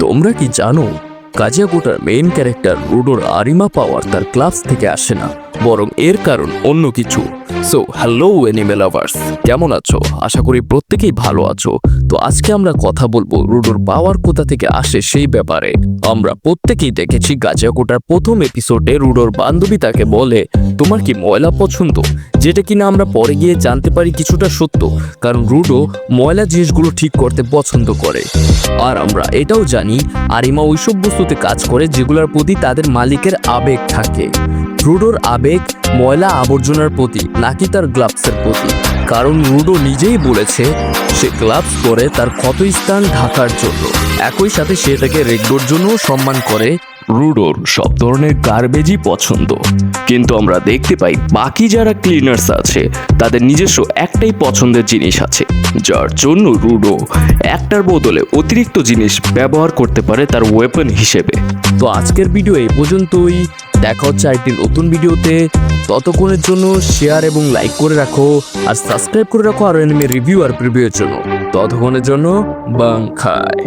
তোমরা কি জানো কাজিয়াকোটার মেইন ক্যারেক্টার রুডোর আরিমা পাওয়ার তার ক্লাস থেকে আসে না, বরং এর কারণ অন্য কিছু। সো হ্যালো অ্যানিমে লাভার্স, কেমন আছো? আশা করি প্রত্যেকেই ভালো আছো। তো আজকে আমরা কথা বলবো রুডোর পাওয়ার কোথা থেকে আসে সেই ব্যাপারে। আমরা প্রত্যেকেই দেখেছি কাজিয়াকোটার প্রথম এপিসোডে রুডোর বান্ধবী তাকে বলে তোমার কি ময়লা পছন্দ, যেটা কিনা আমরা পরে গিয়ে জানতে পারি কিছুটা সত্য, কারণ রুডো ময়লা জিনিসগুলো ঠিক করতে পছন্দ করে। আর আমরা এটাও জানি আরিমা ওইসব বস্তুতে কাজ করে যেগুলোর প্রতি তাদের মালিকের আবেগ থাকে। রুডোর আবেগ ময়লা আবর্জনার প্রতি, নাকি তার গ্লাভসের প্রতি, কারণ রুডো নিজেই বলেছে সে গ্লাভস পরে তার ক্ষতস্থান ঢাকার জন্য। একই সাথে সে তাকে রেগডোর জন্য সম্মান করে। রুডোর সব ধরনের গার্বেজই পছন্দ, কিন্তু আমরা দেখতে পাই বাকি যারা ক্লিনার্স আছে তাদের নিজস্ব একটাই পছন্দের জিনিস আছে, যার জন্য রুডো একটার বদলে অতিরিক্ত জিনিস ব্যবহার করতে পারে তার ওয়েপন হিসেবে। তো আজকের ভিডিও এই পর্যন্তই, দেখা হচ্ছে আরেকটি নতুন ভিডিওতে। ততক্ষণের জন্য শেয়ার এবং লাইক করে রাখো, আর সাবস্ক্রাইব করে রাখো আরো অ্যানিমে রিভিউ আর প্রিভিউয়ের জন্য। ততক্ষণের জন্য বাংখাই।